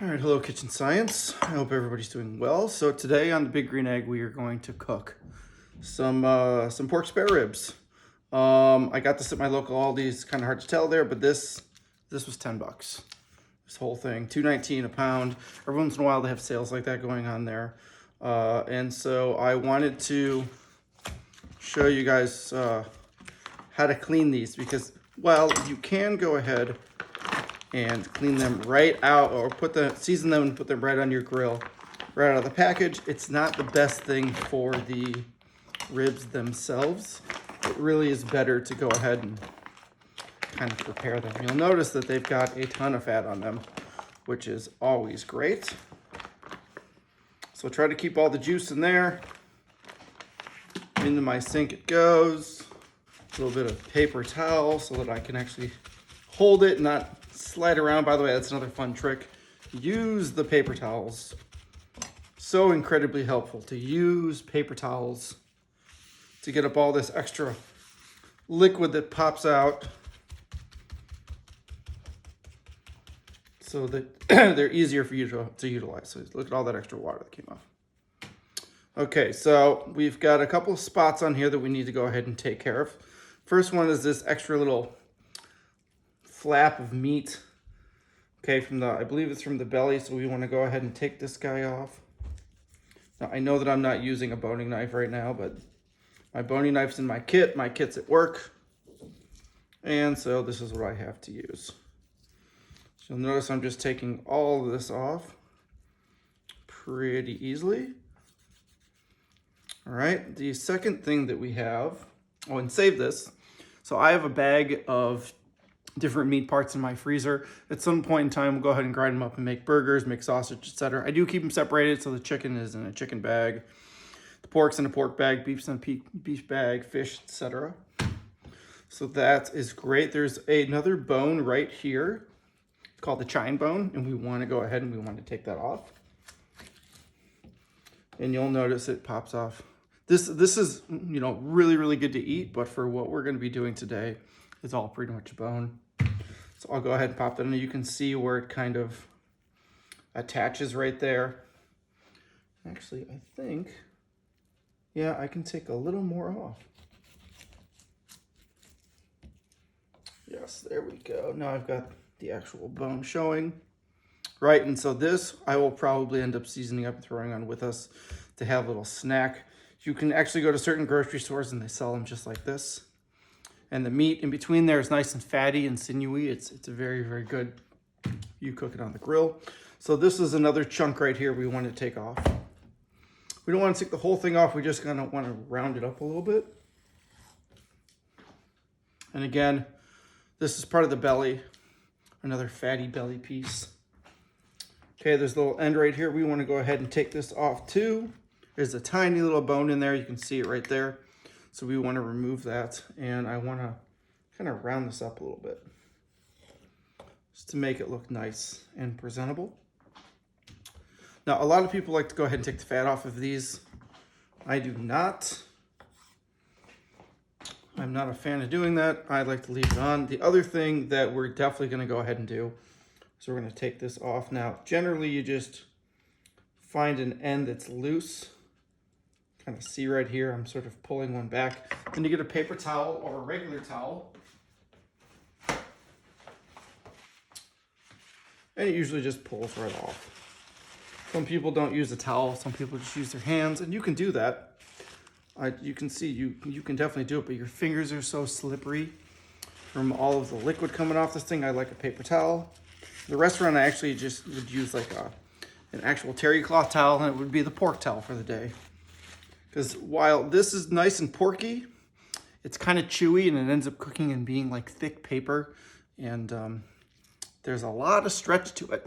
All right, hello Kitchen Science. I hope everybody's doing well. So today on the Big Green Egg, we are going to cook some pork spare ribs. I got this at my local Aldi. It's kind of hard to tell there, but this was 10 bucks. This whole thing, $2.19 a pound. Every once in a while they have sales like that going on there. And so I wanted to show you guys how to clean these because, well, you can go ahead and clean them right out, or season them and put them right on your grill, right out of the package. It's not the best thing for the ribs themselves. It really is better to go ahead and kind of prepare them. You'll notice that they've got a ton of fat on them, which is always great. So try to keep all the juice in there. Into my sink it goes. A little bit of paper towel so that I can actually hold it, not slide around. By the way, that's another fun trick. Use the paper towels. So incredibly helpful to use paper towels to get up all this extra liquid that pops out so that they're easier for you to utilize. So look at all that extra water that came off. Okay, so we've got a couple of spots on here that we need to go ahead and take care of. First one is this extra little flap of meat, okay, I believe it's from the belly, so we want to go ahead and take this guy off. Now, I know that I'm not using a boning knife right now, but my boning knife's in my kit. My kit's at work, and so this is what I have to use. So you'll notice I'm just taking all of this off pretty easily. All right, the second thing that we have, and save this. So I have a bag of different meat parts in my freezer. At some point in time, we'll go ahead and grind them up and make burgers, make sausage, etc. I do keep them separated, so the chicken is in a chicken bag, the pork's in a pork bag, beef's in a beef bag, fish, etc. So that is great. There's another bone right here. It's called the chine bone, and we want to go ahead and we want to take that off. And you'll notice it pops off. This is, really, really good to eat, but for what we're going to be doing today, it's all pretty much bone. So I'll go ahead and pop that in. You can see where it kind of attaches right there. Actually, I think, yeah, I can take a little more off. Yes, there we go. Now I've got the actual bone showing. Right, and so this I will probably end up seasoning up and throwing on with us to have a little snack. You can actually go to certain grocery stores and they sell them just like this. And the meat in between there is nice and fatty and sinewy. It's very, very good. You cook it on the grill. So this is another chunk right here we want to take off. We don't want to take the whole thing off. We just kind of want to round it up a little bit. And again, this is part of the belly. Another fatty belly piece. Okay, there's a little end right here. We want to go ahead and take this off too. There's a tiny little bone in there. You can see it right there. So we want to remove that, and I want to kind of round this up a little bit just to make it look nice and presentable. Now, a lot of people like to go ahead and take the fat off of these. I do not. I'm not a fan of doing that. I like to leave it on. The other thing that we're definitely going to go ahead and do is we're going to take this off. Now, generally, you just find an end that's loose. Kind of see right here, I'm sort of pulling one back. Then you get a paper towel or a regular towel. And it usually just pulls right off. Some people don't use a towel, some people just use their hands, and you can do that. You can see, you can definitely do it, but your fingers are so slippery from all of the liquid coming off this thing. I like a paper towel. The restaurant, I actually just would use like an actual terry cloth towel, and it would be the pork towel for the day. Because while this is nice and porky, it's kind of chewy and it ends up cooking and being like thick paper. And there's a lot of stretch to it.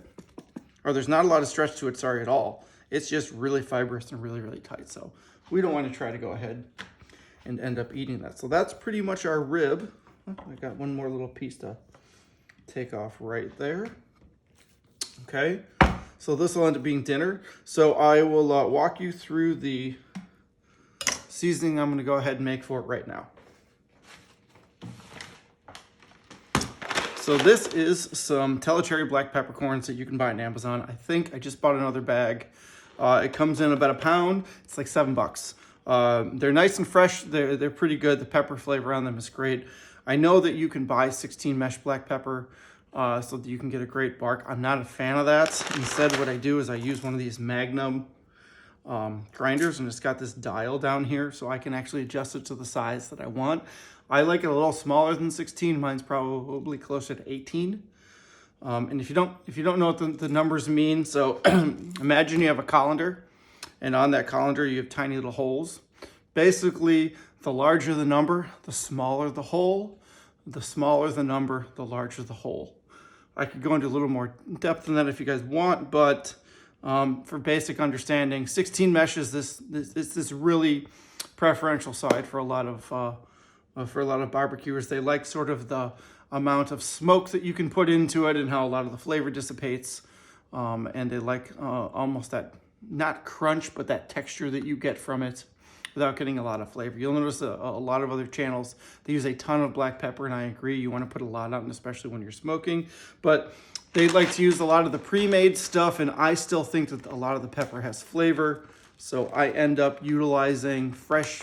Or there's not a lot of stretch to it, sorry, at all. It's just really fibrous and really, really tight. So we don't want to try to go ahead and end up eating that. So that's pretty much our rib. Oh, I got one more little piece to take off right there. Okay, so this will end up being dinner. So I will walk you through the seasoning I'm going to go ahead and make for it right now. So this is some Telecherry black peppercorns that you can buy on Amazon. I think I just bought another bag. It comes in about a pound. It's like $7. They're nice and fresh. They're pretty good. The pepper flavor on them is great. I know that you can buy 16 mesh black pepper so that you can get a great bark. I'm not a fan of that. Instead, what I do is I use one of these Magnum grinders, and it's got this dial down here so I can actually adjust it to the size that I want. I like it a little smaller than 16. Mine's probably closer to 18. And if you don't know what the numbers mean, so imagine you have a colander, and on that colander you have tiny little holes. Basically, the larger the number, the smaller the hole. The smaller the number, the larger the hole. I could go into a little more depth than that if you guys want, but for basic understanding, 16 mesh is this really preferential side for a lot of barbecuers. They like sort of the amount of smoke that you can put into it and how a lot of the flavor dissipates, and they like almost that, not crunch, but that texture that you get from it without getting a lot of flavor. You'll notice a lot of other channels, they use a ton of black pepper, and I agree, you want to put a lot on, especially when you're smoking, but they like to use a lot of the pre-made stuff, and I still think that a lot of the pepper has flavor, so I end up utilizing fresh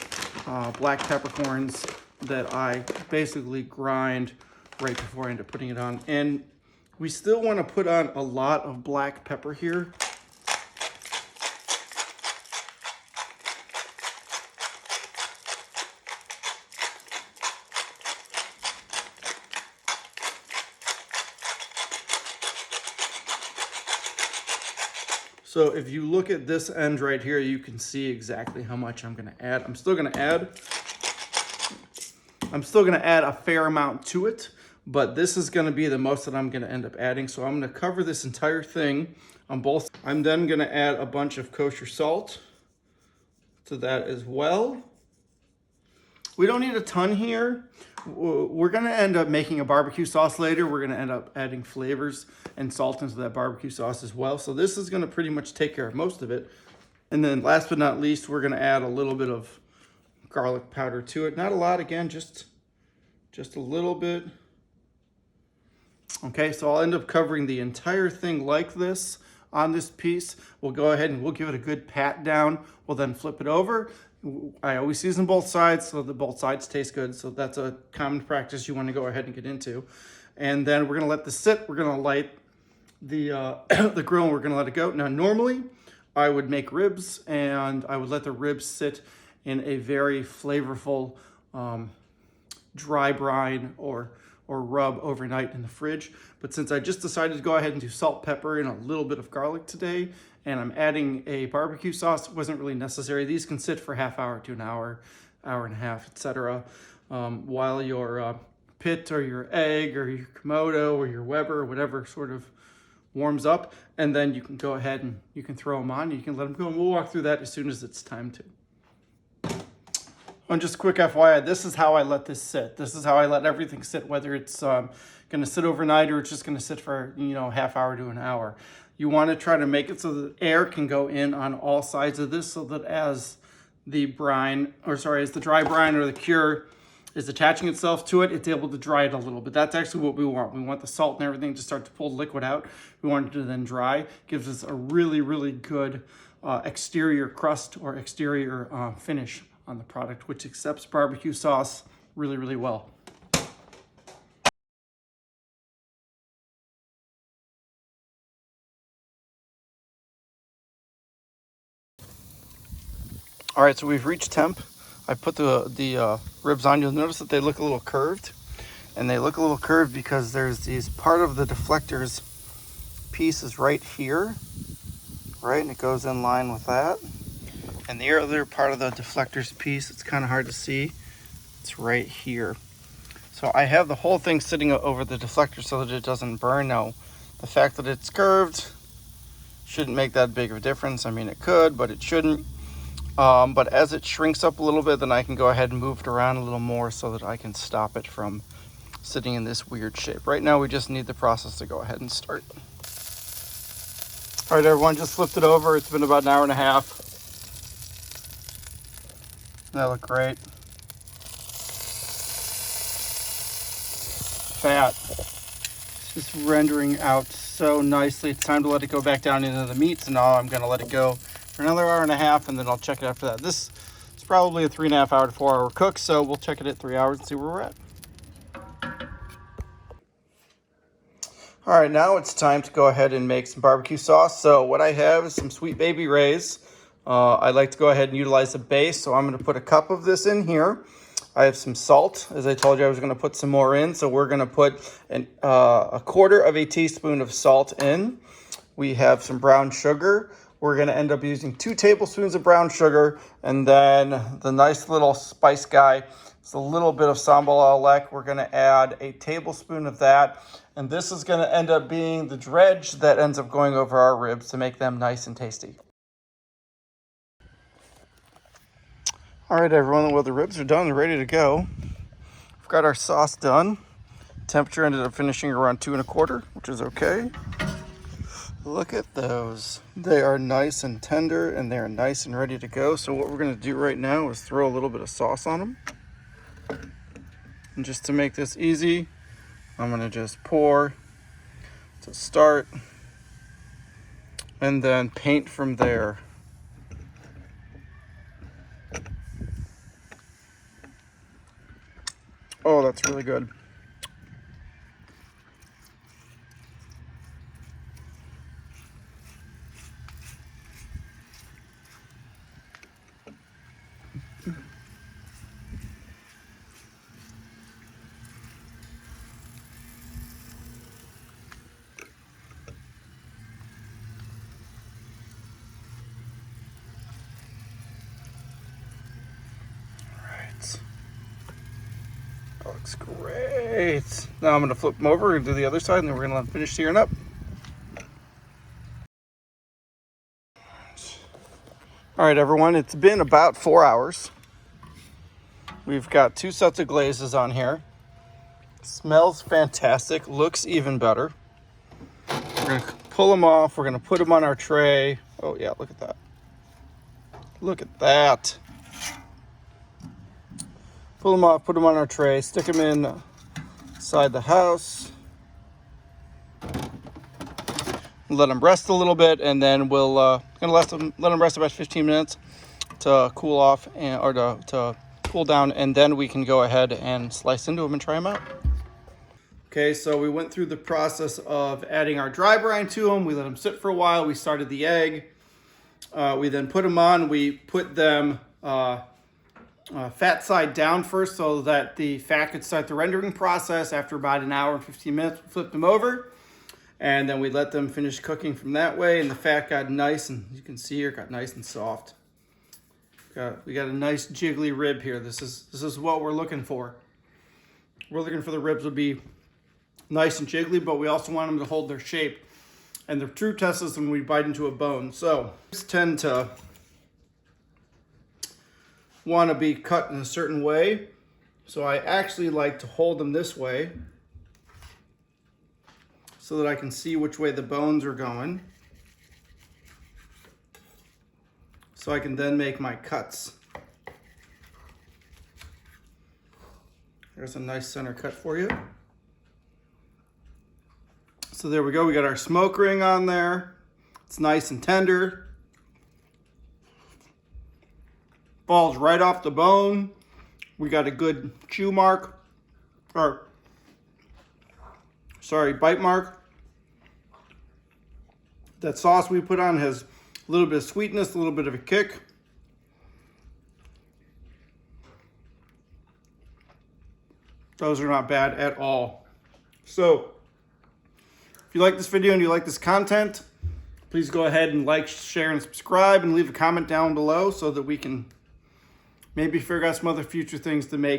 black peppercorns that I basically grind right before I end up putting it on. And we still want to put on a lot of black pepper here. So if you look at this end right here, you can see exactly how much I'm going to add. I'm still going to add a fair amount to it, but this is going to be the most that I'm going to end up adding. So I'm going to cover this entire thing on both. I'm then going to add a bunch of kosher salt to that as well. We don't need a ton here. We're going to end up making a barbecue sauce later. We're going to end up adding flavors and salt into that barbecue sauce as well. So this is going to pretty much take care of most of it. And then last but not least, we're going to add a little bit of garlic powder to it. Not a lot, again, just a little bit. Okay, so I'll end up covering the entire thing like this on this piece. We'll go ahead and we'll give it a good pat down. We'll then flip it over. I always season both sides so that both sides taste good. So that's a common practice you want to go ahead and get into. And then we're going to let this sit. We're going to light the the grill, and we're going to let it go. Now, normally I would make ribs, and I would let the ribs sit in a very flavorful dry brine or rub overnight in the fridge. But since I just decided to go ahead and do salt, pepper, and a little bit of garlic today, and I'm adding a barbecue sauce, it wasn't really necessary. These can sit for half hour to an hour, hour and a half, etc. While your pit or your egg or your Komodo or your Weber or whatever sort of warms up, and then you can go ahead and you can throw them on, you can let them go, and we'll walk through that as soon as it's time to. And just a quick FYI, this is how I let this sit. This is how I let everything sit, whether it's going to sit overnight or it's just going to sit for, half hour to an hour. You want to try to make it so that air can go in on all sides of this, so that as the dry brine or the cure is attaching itself to it, it's able to dry it a little bit. That's actually what we want. We want the salt and everything to start to pull the liquid out. We want it to then dry. Gives us a really, really good exterior crust or exterior finish on the product, which accepts barbecue sauce really, really well. All right, so we've reached temp. I put the ribs on. You'll notice that they look a little curved, and they look a little curved because there's part of the deflectors piece is right here, right, and it goes in line with that. And the other part of the deflectors piece, it's kind of hard to see, it's right here. So I have the whole thing sitting over the deflector so that it doesn't burn. Now, the fact that it's curved shouldn't make that big of a difference. I mean, it could, but it shouldn't. But as it shrinks up a little bit, then I can go ahead and move it around a little more so that I can stop it from sitting in this weird shape. Right now, we just need the process to go ahead and start. All right, everyone, just flipped it over. It's been about an hour and a half. That look great. Fat. Just rendering out so nicely. It's time to let it go back down into the meat. So now I'm going to let it go for another hour and a half, and then I'll check it after that. This is probably a 3.5 hour to 4 hour cook, so we'll check it at 3 hours and see where we're at. All right, now it's time to go ahead and make some barbecue sauce. So what I have is some Sweet Baby Ray's. I like to go ahead and utilize the base, so I'm going to put a cup of this in here. I have some salt. As I told you, I was going to put some more in, so we're going to put a 1/4 teaspoon of salt in. We have some brown sugar. We're going to end up using 2 tablespoons of brown sugar, and then the nice little spice guy. It's a little bit of sambal alec. We're going to add a tablespoon of that. And this is going to end up being the dredge that ends up going over our ribs to make them nice and tasty. All right, everyone, well, the ribs are done and ready to go. We've got our sauce done. Temperature ended up finishing around 2 1/4, which is okay. Look at those. They are nice and tender, and they're nice and ready to go. So what we're going to do right now is throw a little bit of sauce on them. And just to make this easy, I'm going to just pour to start and then paint from there. Oh, that's really good. That looks great. Now I'm going to flip them over and do the other side, and then we're going to let them finish searing up. All right, everyone, it's been about 4 hours. We've got 2 sets of glazes on here. Smells fantastic, looks even better. We're going to pull them off. We're going to put them on our tray. Oh, yeah, look at that. Look at that. Pull them off, put them on our tray, stick them inside the house. Let them rest a little bit, and then we'll gonna let them rest about 15 minutes to cool off or to cool down, and then we can go ahead and slice into them and try them out. Okay, so we went through the process of adding our dry brine to them. We let them sit for a while. We started the egg. We then put them on. We put them fat side down first so that the fat could start the rendering process. After about an hour and 15 minutes, we flipped them over, and then we let them finish cooking from that way, and the fat got nice, and you can see here, got nice and soft. We got a nice jiggly rib here. This is what we're looking for. We're looking for the ribs to be nice and jiggly, but we also want them to hold their shape. And the true test is when we bite into a bone. So ribs tend to want to be cut in a certain way, so I actually like to hold them this way so that I can see which way the bones are going, so I can then make my cuts. There's a nice center cut for you. So there we go, we got our smoke ring on there. It's nice and tender. Falls right off the bone. We got a good chew mark, or sorry, bite mark. That sauce we put on has a little bit of sweetness, a little bit of a kick. Those are not bad at all. So if you like this video and you like this content, please go ahead and like, share, and subscribe, and leave a comment down below so that we can maybe figure out some other future things to make.